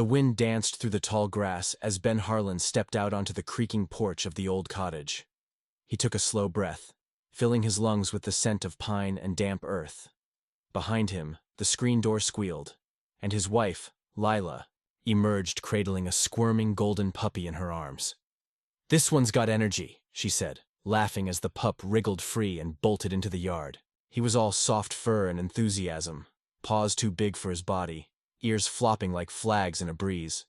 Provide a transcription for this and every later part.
The wind danced through the tall grass as Ben Harlan stepped out onto the creaking porch of the old cottage. He took a slow breath, filling his lungs with the scent of pine and damp earth. Behind him, the screen door squealed, and his wife, Lila, emerged cradling a squirming golden puppy in her arms. "This one's got energy," she said, laughing as the pup wriggled free and bolted into the yard. He was all soft fur and enthusiasm, paws too big for his body, ears flopping like flags in a breeze.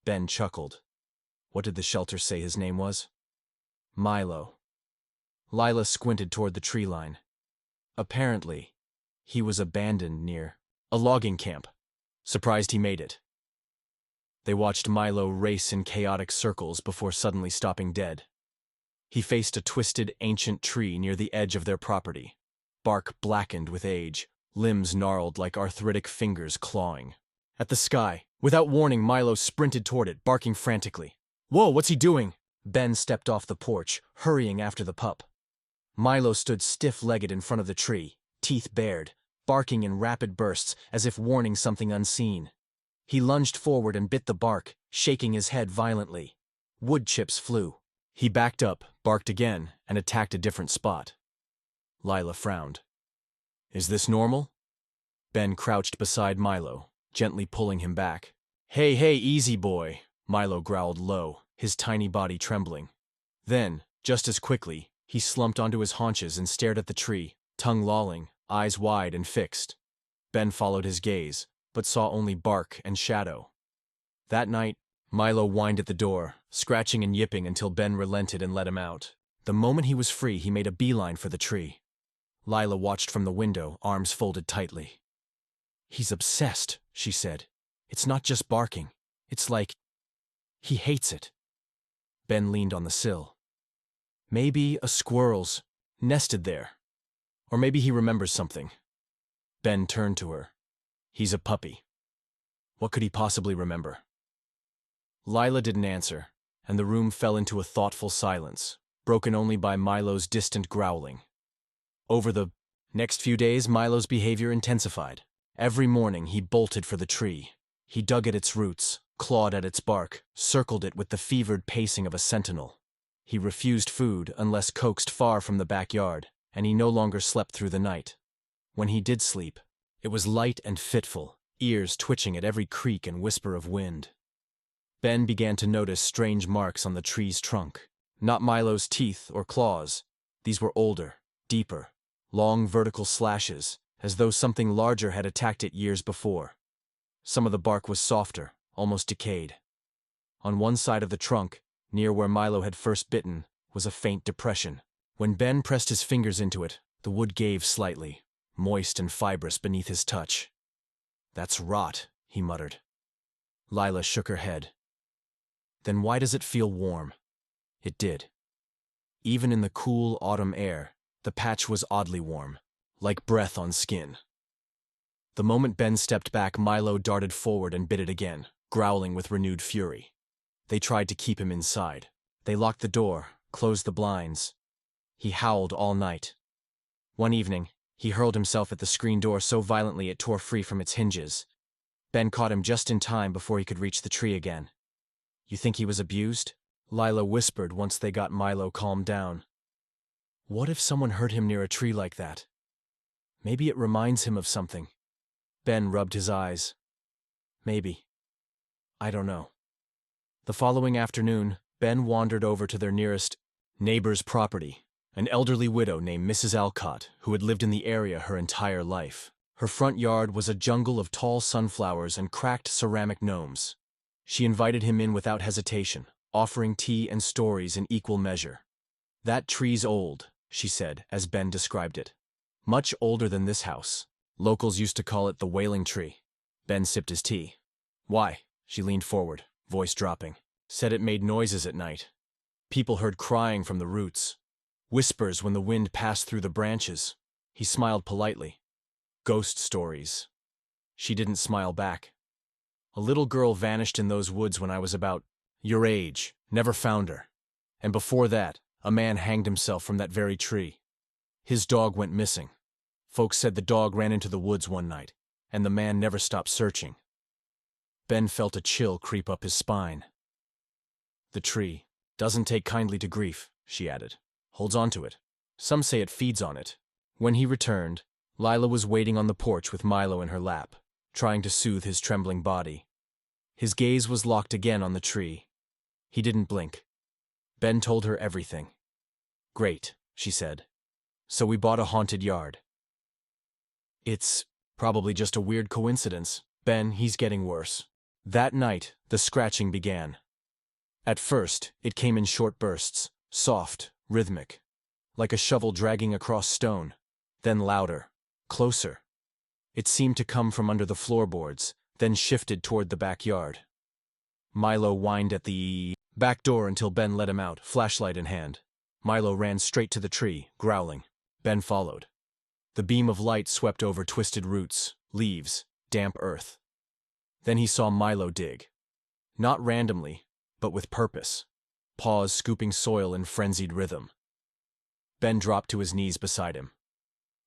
Ben chuckled. What did the shelter say his name was? Milo. Lila squinted toward the tree line. Apparently, he was abandoned near a logging camp. Surprised he made it. They watched Milo race in chaotic circles before suddenly stopping dead. He faced a twisted, ancient tree near the edge of their property, bark blackened with age, limbs gnarled like arthritic fingers clawing. At the sky, without warning, Milo sprinted toward it, barking frantically. "Whoa, what's he doing?" Ben stepped off the porch, hurrying after the pup. Milo stood stiff-legged in front of the tree, teeth bared, barking in rapid bursts as if warning something unseen. He lunged forward and bit the bark, shaking his head violently. Wood chips flew. He backed up, barked again, and attacked a different spot. Lila frowned. "Is this normal?" Ben crouched beside Milo, gently pulling him back. Hey, easy boy," Milo growled low, his tiny body trembling. Then, just as quickly, he slumped onto his haunches and stared at the tree, tongue lolling, eyes wide and fixed. Ben followed his gaze, but saw only bark and shadow. That night, Milo whined at the door, scratching and yipping until Ben relented and let him out. The moment he was free, he made a beeline for the tree. Lila watched from the window, arms folded tightly. "He's obsessed," she said. "It's not just barking. It's like he hates it." Ben leaned on the sill. "Maybe a squirrel's nested there. Or maybe he remembers something." Ben turned to her. "He's a puppy. What could he possibly remember?" Lila didn't answer, and the room fell into a thoughtful silence, broken only by Milo's distant growling. Over the next few days, Milo's behavior intensified. Every morning he bolted for the tree. He dug at its roots, clawed at its bark, circled it with the fevered pacing of a sentinel. He refused food unless coaxed far from the backyard, and he no longer slept through the night. When he did sleep, it was light and fitful, ears twitching at every creak and whisper of wind. Ben began to notice strange marks on the tree's trunk. Not Milo's teeth or claws. These were older, deeper, long vertical slashes, as though something larger had attacked it years before. Some of the bark was softer, almost decayed. On one side of the trunk, near where Milo had first bitten, was a faint depression. When Ben pressed his fingers into it, the wood gave slightly, moist and fibrous beneath his touch. "That's rot," he muttered. Lila shook her head. "Then why does it feel warm?" It did. Even in the cool autumn air, the patch was oddly warm, like breath on skin. The moment Ben stepped back, Milo darted forward and bit it again, growling with renewed fury. They tried to keep him inside. They locked the door, closed the blinds. He howled all night. One evening, he hurled himself at the screen door so violently it tore free from its hinges. Ben caught him just in time before he could reach the tree again. "You think he was abused?" Lila whispered once they got Milo calmed down. "What if someone hurt him near a tree like that? Maybe it reminds him of something." Ben rubbed his eyes. "Maybe. I don't know." The following afternoon, Ben wandered over to their nearest neighbor's property, an elderly widow named Mrs. Alcott, who had lived in the area her entire life. Her front yard was a jungle of tall sunflowers and cracked ceramic gnomes. She invited him in without hesitation, offering tea and stories in equal measure. "That tree's old," she said, as Ben described it. "Much older than this house. Locals used to call it the wailing tree." Ben sipped his tea. "Why?" She leaned forward, voice dropping. "Said it made noises at night. People heard crying from the roots. Whispers when the wind passed through the branches." He smiled politely. "Ghost stories." She didn't smile back. "A little girl vanished in those woods when I was about your age. Never found her. And before that, a man hanged himself from that very tree. His dog went missing. Folks said the dog ran into the woods one night, and the man never stopped searching." Ben felt a chill creep up his spine. The tree doesn't take kindly to grief, she added. Holds on to it. Some say it feeds on it. When he returned, Lila was waiting on the porch with Milo in her lap, trying to soothe his trembling body. His gaze was locked again on the tree. He didn't blink. Ben told her everything. Great, she said. So we bought a haunted yard. It's probably just a weird coincidence. Ben, he's getting worse. That night, the scratching began. At first, it came in short bursts, soft, rhythmic, like a shovel dragging across stone, then louder, closer. It seemed to come from under the floorboards, then shifted toward the backyard. Milo whined at the back door until Ben let him out, flashlight in hand. Milo ran straight to the tree, growling. Ben followed. The beam of light swept over twisted roots, leaves, damp earth. Then he saw Milo dig. Not randomly, but with purpose, paws scooping soil in frenzied rhythm. Ben dropped to his knees beside him.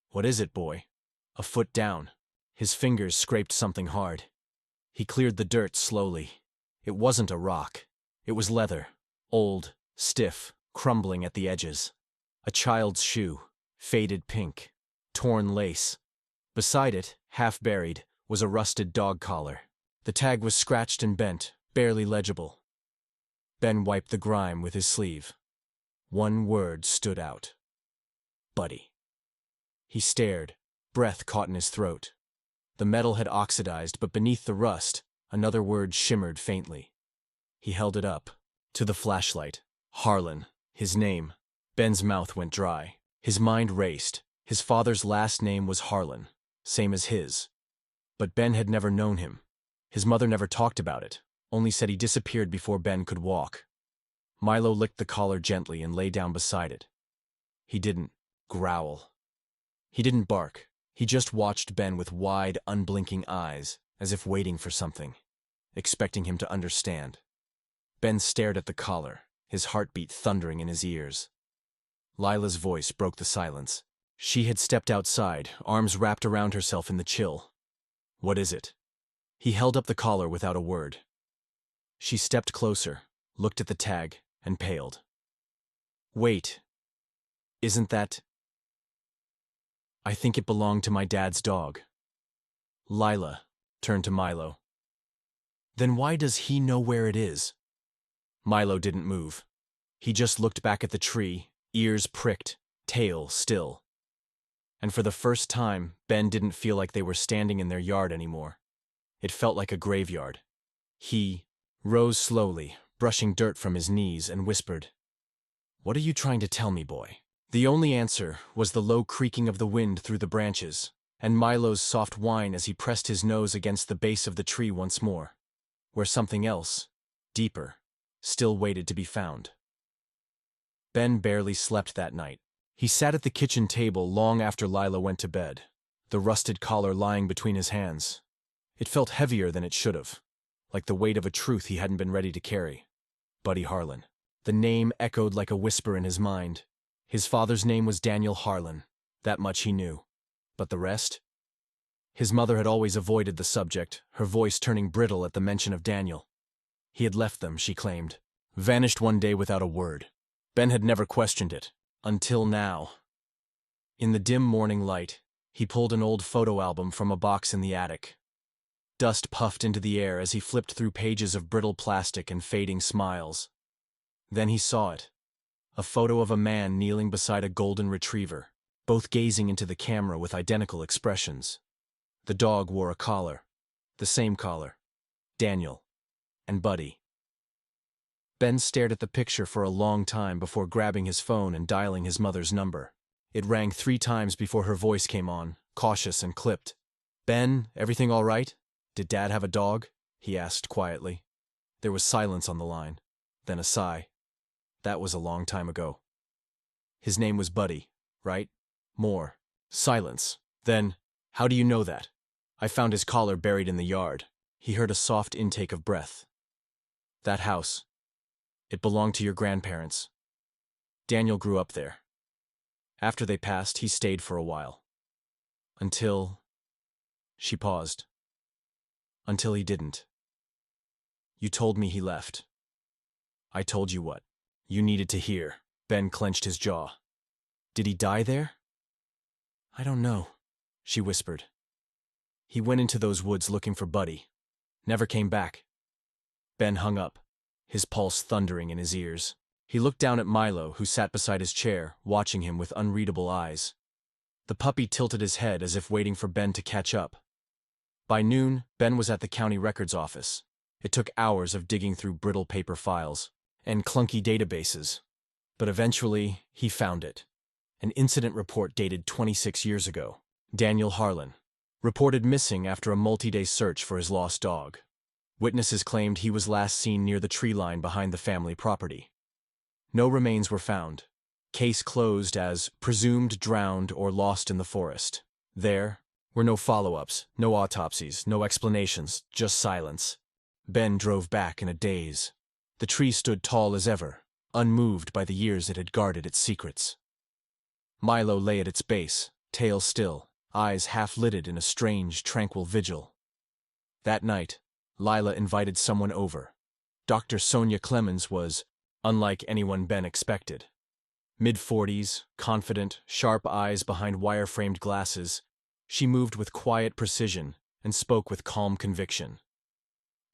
What is it, boy? A foot down. His fingers scraped something hard. He cleared the dirt slowly. It wasn't a rock. It was leather, old, stiff, crumbling at the edges. A child's shoe, faded pink, torn lace. Beside it, half buried, was a rusted dog collar. The tag was scratched and bent, barely legible. Ben wiped the grime with his sleeve. One word stood out. Buddy. He stared, breath caught in his throat. The metal had oxidized, but beneath the rust, another word shimmered faintly. He held it up, to the flashlight. Harlan, his name. Ben's mouth went dry. His mind raced. His father's last name was Harlan, same as his. But Ben had never known him. His mother never talked about it, only said he disappeared before Ben could walk. Milo licked the collar gently and lay down beside it. He didn't growl. He didn't bark. He just watched Ben with wide, unblinking eyes, as if waiting for something, expecting him to understand. Ben stared at the collar, his heartbeat thundering in his ears. Lila's voice broke the silence. She had stepped outside, arms wrapped around herself in the chill. What is it? He held up the collar without a word. She stepped closer, looked at the tag, and paled. Wait. Isn't that... I think it belonged to my dad's dog. Lila turned to Milo. Then why does he know where it is? Milo didn't move. He just looked back at the tree, ears pricked, tail still. And for the first time, Ben didn't feel like they were standing in their yard anymore. It felt like a graveyard. He rose slowly, brushing dirt from his knees, and whispered, What are you trying to tell me, boy? The only answer was the low creaking of the wind through the branches, and Milo's soft whine as he pressed his nose against the base of the tree once more, where something else, deeper, still waited to be found. Ben barely slept that night. He sat at the kitchen table long after Lila went to bed, the rusted collar lying between his hands. It felt heavier than it should have, like the weight of a truth he hadn't been ready to carry. Buddy Harlan. The name echoed like a whisper in his mind. His father's name was Daniel Harlan. That much he knew. But the rest? His mother had always avoided the subject, her voice turning brittle at the mention of Daniel. He had left them, she claimed. Vanished one day without a word. Ben had never questioned it. Until now. In the dim morning light, he pulled an old photo album from a box in the attic. Dust puffed into the air as he flipped through pages of brittle plastic and fading smiles. Then he saw it. A photo of a man kneeling beside a golden retriever, both gazing into the camera with identical expressions. The dog wore a collar. The same collar. Daniel. And Buddy. Ben stared at the picture for a long time before grabbing his phone and dialing his mother's number. It rang 3 times before her voice came on, cautious and clipped. Ben, everything all right? Did Dad have a dog? He asked quietly. There was silence on the line, then a sigh. That was a long time ago. His name was Buddy, right? More. Silence. Then, how do you know that? I found his collar buried in the yard. He heard a soft intake of breath. That house. It belonged to your grandparents. Daniel grew up there. After they passed, he stayed for a while. Until... She paused. Until he didn't. You told me he left. I told you what you needed to hear. Ben clenched his jaw. Did he die there? I don't know, she whispered. He went into those woods looking for Buddy. Never came back. Ben hung up, his pulse thundering in his ears. He looked down at Milo, who sat beside his chair, watching him with unreadable eyes. The puppy tilted his head as if waiting for Ben to catch up. By noon, Ben was at the county records office. It took hours of digging through brittle paper files and clunky databases. But eventually, he found it. An incident report dated 26 years ago. Daniel Harlan, reported missing after a multi-day search for his lost dog. Witnesses claimed he was last seen near the tree line behind the family property. No remains were found. Case closed as presumed drowned or lost in the forest. There were no follow-ups, no autopsies, no explanations, just silence. Ben drove back in a daze. The tree stood tall as ever, unmoved by the years it had guarded its secrets. Milo lay at its base, tail still, eyes half-lidded in a strange, tranquil vigil. That night, Lila invited someone over. Dr. Sonia Clemens was unlike anyone Ben expected. Mid-40s, confident, sharp eyes behind wire-framed glasses, she moved with quiet precision and spoke with calm conviction.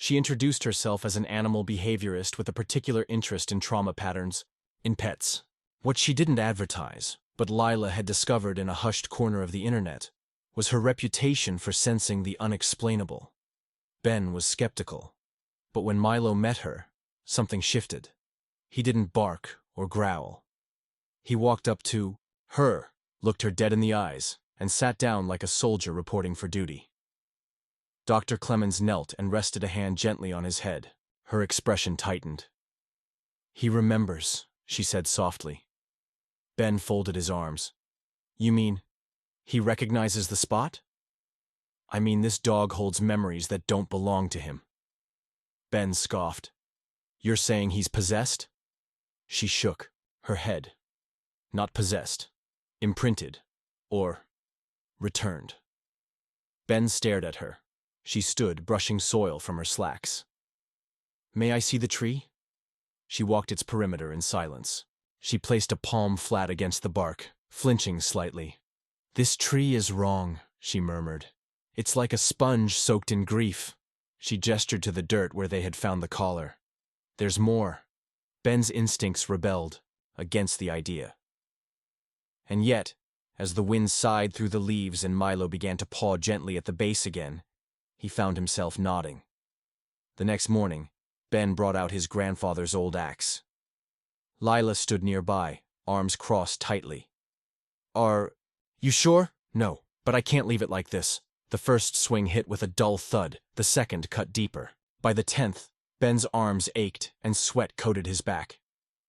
She introduced herself as an animal behaviorist with a particular interest in trauma patterns, in pets. What she didn't advertise, but Lila had discovered in a hushed corner of the internet, was her reputation for sensing the unexplainable. Ben was skeptical. But when Milo met her, something shifted. He didn't bark or growl. He walked up to her, looked her dead in the eyes, and sat down like a soldier reporting for duty. Dr. Clemens knelt and rested a hand gently on his head. Her expression tightened. He remembers, she said softly. Ben folded his arms. You mean, he recognizes the spot? I mean, this dog holds memories that don't belong to him. Ben scoffed. You're saying he's possessed? She shook, her head. Not possessed. Imprinted. Or returned. Ben stared at her. She stood, brushing soil from her slacks. May I see the tree? She walked its perimeter in silence. She placed a palm flat against the bark, flinching slightly. This tree is wrong, she murmured. It's like a sponge soaked in grief. She gestured to the dirt where they had found the collar. There's more. Ben's instincts rebelled against the idea. And yet, as the wind sighed through the leaves and Milo began to paw gently at the base again, he found himself nodding. The next morning, Ben brought out his grandfather's old axe. Lila stood nearby, arms crossed tightly. Are you sure? No, but I can't leave it like this. The first swing hit with a dull thud, the second cut deeper. By the 10th, Ben's arms ached and sweat coated his back.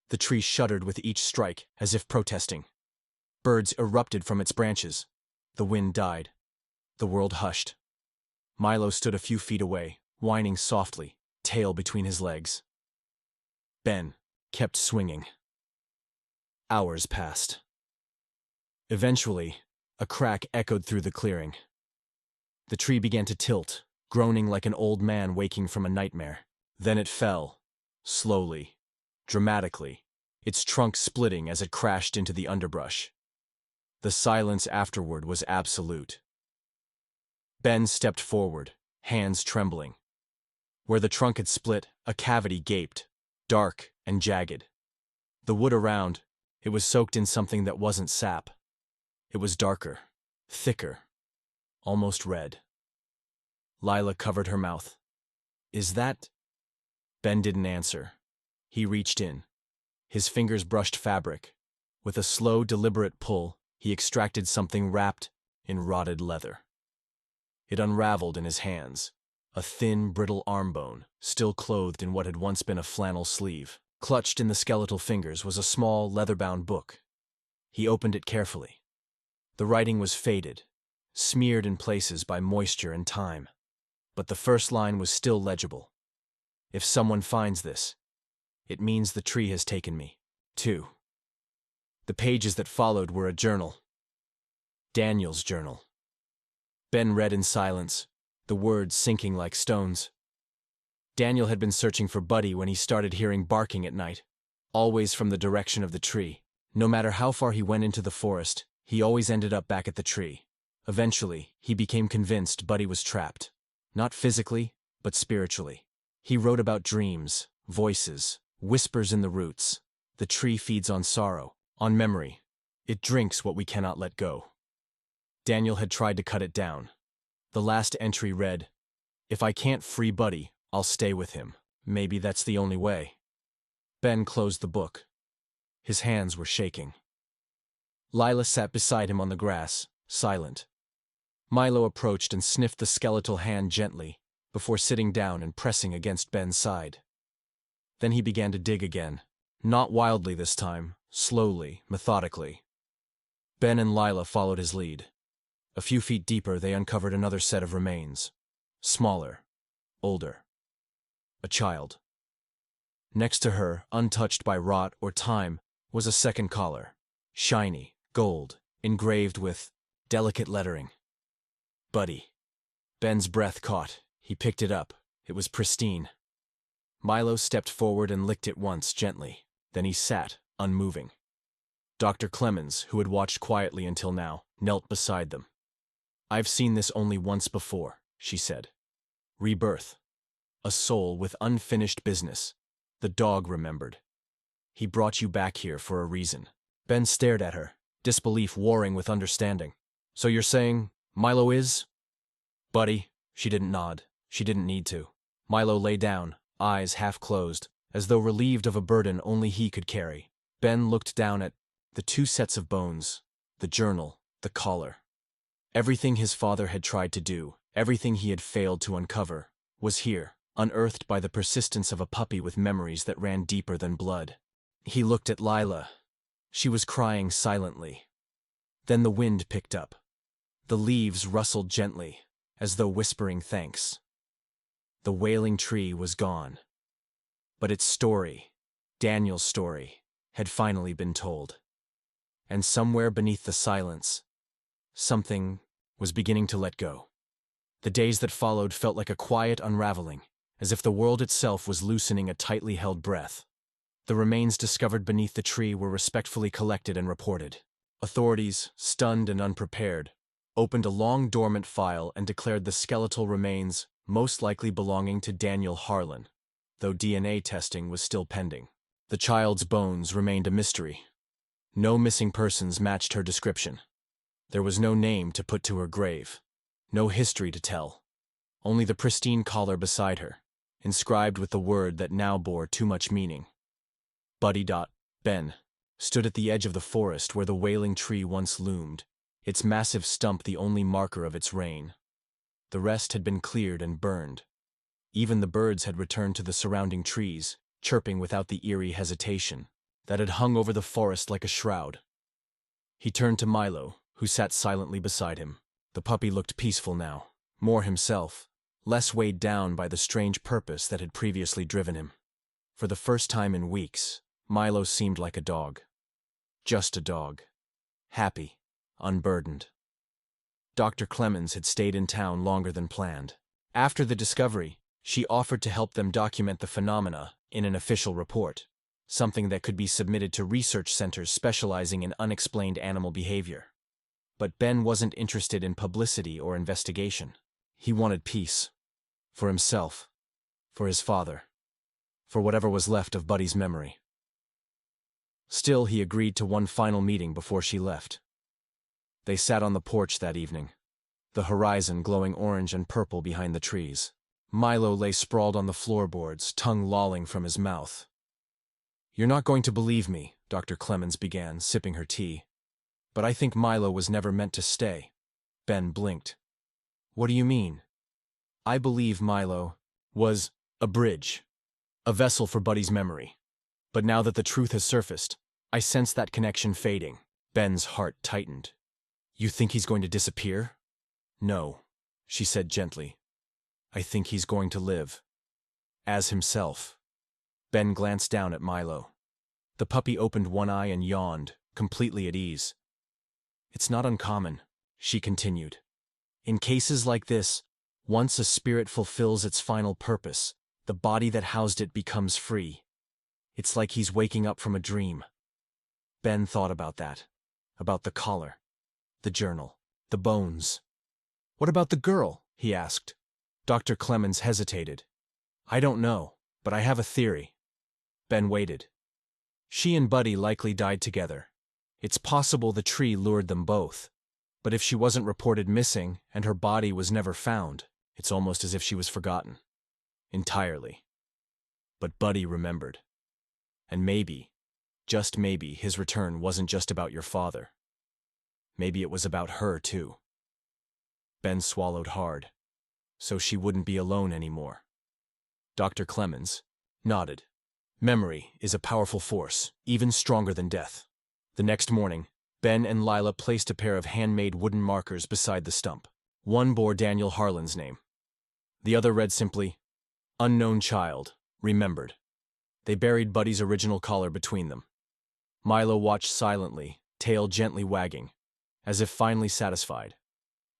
The tree shuddered with each strike, as if protesting. Birds erupted from its branches. The wind died. The world hushed. Milo stood a few feet away, whining softly, tail between his legs. Ben kept swinging. Hours passed. Eventually, a crack echoed through the clearing. The tree began to tilt, groaning like an old man waking from a nightmare. Then it fell, slowly, dramatically, its trunk splitting as it crashed into the underbrush. The silence afterward was absolute. Ben stepped forward, hands trembling. Where the trunk had split, a cavity gaped, dark and jagged. The wood around, it was soaked in something that wasn't sap. It was darker, thicker, almost red. Lila covered her mouth. Is that? Ben didn't answer. He reached in. His fingers brushed fabric. With a slow, deliberate pull, he extracted something wrapped in rotted leather. It unraveled in his hands, a thin, brittle arm bone, still clothed in what had once been a flannel sleeve. Clutched in the skeletal fingers was a small, leather-bound book. He opened it carefully. The writing was faded, smeared in places by moisture and time. But the first line was still legible. If someone finds this, it means the tree has taken me, too. The pages that followed were a journal. Daniel's journal. Ben read in silence, the words sinking like stones. Daniel had been searching for Buddy when he started hearing barking at night, always from the direction of the tree. No matter how far he went into the forest, he always ended up back at the tree. Eventually, he became convinced Buddy was trapped. Not physically, but spiritually. He wrote about dreams, voices, whispers in the roots. The tree feeds on sorrow, on memory. It drinks what we cannot let go. Daniel had tried to cut it down. The last entry read, "If I can't free Buddy, I'll stay with him. Maybe that's the only way." Ben closed the book. His hands were shaking. Lila sat beside him on the grass, silent. Milo approached and sniffed the skeletal hand gently, before sitting down and pressing against Ben's side. Then he began to dig again, not wildly this time, slowly, methodically. Ben and Lila followed his lead. A few feet deeper, they uncovered another set of remains. Smaller, older. A child. Next to her, untouched by rot or time, was a second collar. Shiny, gold, engraved with delicate lettering. Buddy. Ben's breath caught. He picked it up. It was pristine. Milo stepped forward and licked it once, gently. Then he sat, unmoving. Dr. Clemens, who had watched quietly until now, knelt beside them. "I've seen this only once before," she said. "Rebirth. A soul with unfinished business." The dog remembered. "He brought you back here for a reason." Ben stared at her, disbelief warring with understanding. "So you're saying Milo is?" "Buddy." She didn't nod. She didn't need to. Milo lay down, eyes half closed, as though relieved of a burden only he could carry. Ben looked down at the two sets of bones, the journal, the collar. Everything his father had tried to do, everything he had failed to uncover, was here, unearthed by the persistence of a puppy with memories that ran deeper than blood. He looked at Lila. She was crying silently. Then the wind picked up. The leaves rustled gently, as though whispering thanks. The wailing tree was gone. But its story, Daniel's story, had finally been told. And somewhere beneath the silence, something was beginning to let go. The days that followed felt like a quiet unraveling, as if the world itself was loosening a tightly held breath. The remains discovered beneath the tree were respectfully collected and reported. Authorities, stunned and unprepared, opened a long dormant file and declared the skeletal remains most likely belonging to Daniel Harlan, though DNA testing was still pending. The child's bones remained a mystery. No missing persons matched her description. There was no name to put to her grave, no history to tell. Only the pristine collar beside her, inscribed with the word that now bore too much meaning. Buddy. Ben stood at the edge of the forest where the wailing tree once loomed, its massive stump the only marker of its reign. The rest had been cleared and burned. Even the birds had returned to the surrounding trees, chirping without the eerie hesitation that had hung over the forest like a shroud. He turned to Milo, who sat silently beside him. The puppy looked peaceful now, more himself, less weighed down by the strange purpose that had previously driven him. For the first time in weeks, Milo seemed like a dog. Just a dog. Happy, unburdened. Dr. Clemens had stayed in town longer than planned. After the discovery, she offered to help them document the phenomena in an official report, something that could be submitted to research centers specializing in unexplained animal behavior. But Ben wasn't interested in publicity or investigation. He wanted peace. For himself. For his father. For whatever was left of Buddy's memory. Still, he agreed to one final meeting before she left. They sat on the porch that evening, the horizon glowing orange and purple behind the trees. Milo lay sprawled on the floorboards, tongue lolling from his mouth. "You're not going to believe me," Dr. Clemens began, sipping her tea. "But I think Milo was never meant to stay." Ben blinked. "What do you mean?" "I believe Milo was a bridge, a vessel for Buddy's memory. But now that the truth has surfaced, I sense that connection fading." Ben's heart tightened. "You think he's going to disappear?" "No," she said gently. "I think he's going to live. As himself." Ben glanced down at Milo. The puppy opened one eye and yawned, completely at ease. "It's not uncommon," she continued. "In cases like this, once a spirit fulfills its final purpose, The body that housed it becomes free. It's like he's waking up from a dream. Ben thought about that. About the collar, the journal, the bones. What about the girl? He asked. Dr. Clemens hesitated. I don't know, but I have a theory. Ben waited. She and Buddy likely died together. It's possible the tree lured them both. But if she wasn't reported missing and her body was never found, it's almost as if she was forgotten. Entirely. But Buddy remembered. And maybe, just maybe, his return wasn't just about your father. Maybe it was about her, too. Ben swallowed hard. So she wouldn't be alone anymore. Dr. Clemens nodded. Memory is a powerful force, even stronger than death. The next morning, Ben and Lila placed a pair of handmade wooden markers beside the stump. One bore Daniel Harlan's name. The other read simply, Unknown Child, Remembered. They buried Buddy's original collar between them. Milo watched silently, tail gently wagging, as if finally satisfied.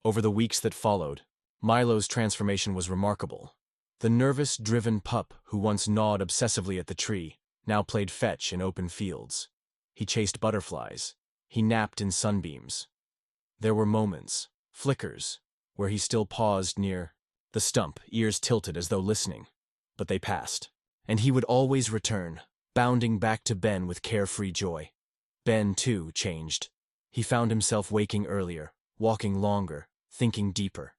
Over the weeks that followed, Milo's transformation was remarkable. The nervous, driven pup who once gnawed obsessively at the tree now played fetch in open fields. He chased butterflies. He napped in sunbeams. There were moments, flickers, where he still paused near the stump, ears tilted as though listening. But they passed. And he would always return, bounding back to Ben with carefree joy. Ben, too, changed. He found himself waking earlier, walking longer, thinking deeper.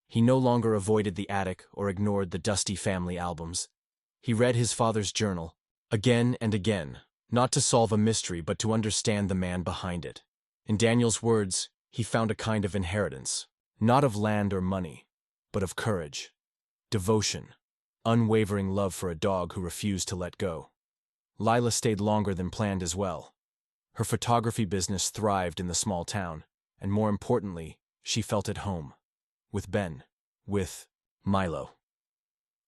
He no longer avoided the attic or ignored the dusty family albums. He read his father's journal, again and again, not to solve a mystery but to understand the man behind it. In Daniel's words, he found a kind of inheritance, not of land or money, but of courage, devotion, unwavering love for a dog who refused to let go. Lila stayed longer than planned as well. Her photography business thrived in the small town, and more importantly, she felt at home. With Ben. With Milo.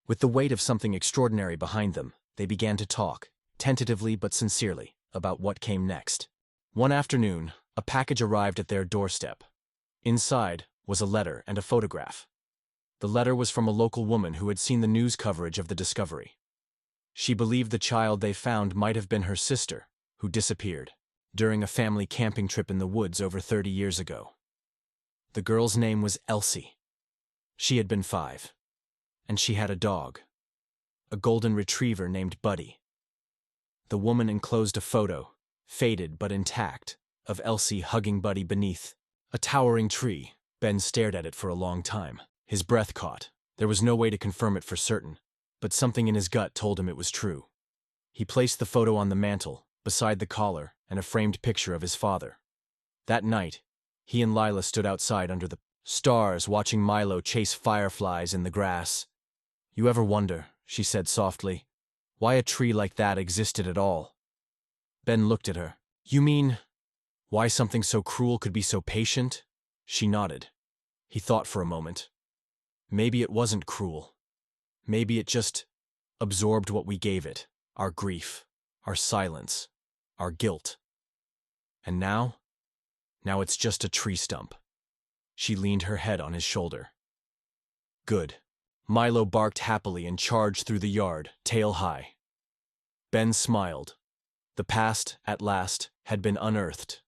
With the weight of something extraordinary behind them, they began to talk, tentatively but sincerely, about what came next. One afternoon, a package arrived at their doorstep. Inside was a letter and a photograph. The letter was from a local woman who had seen the news coverage of the discovery. She believed the child they found might have been her sister, who disappeared during a family camping trip in the woods over 30 years ago. The girl's name was Elsie. She had been 5. And she had a dog. A golden retriever named Buddy. The woman enclosed a photo, faded but intact, of Elsie hugging Buddy beneath a towering tree. Ben stared at it for a long time. His breath caught. There was no way to confirm it for certain, but something in his gut told him it was true. He placed the photo on the mantel, beside the collar and a framed picture of his father. That night, he and Lila stood outside under the stars watching Milo chase fireflies in the grass. You ever wonder, she said softly, why a tree like that existed at all? Ben looked at her. You mean, why something so cruel could be so patient? She nodded. He thought for a moment. Maybe it wasn't cruel. Maybe it just absorbed what we gave it, our grief, our silence, our guilt. And now it's just a tree stump. She leaned her head on his shoulder. Good. Milo barked happily and charged through the yard, tail high. Ben smiled. The past, at last, had been unearthed.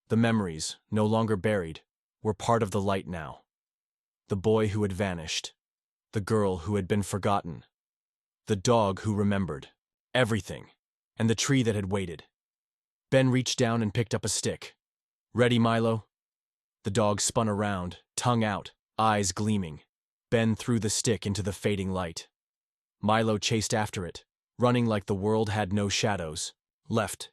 The memories, no longer buried, were part of the light now. The boy who had vanished. The girl who had been forgotten. The dog who remembered. Everything. And the tree that had waited. Ben reached down and picked up a stick. Ready, Milo? The dog spun around, tongue out, eyes gleaming. Ben threw the stick into the fading light. Milo chased after it, running like the world had no shadows. Left,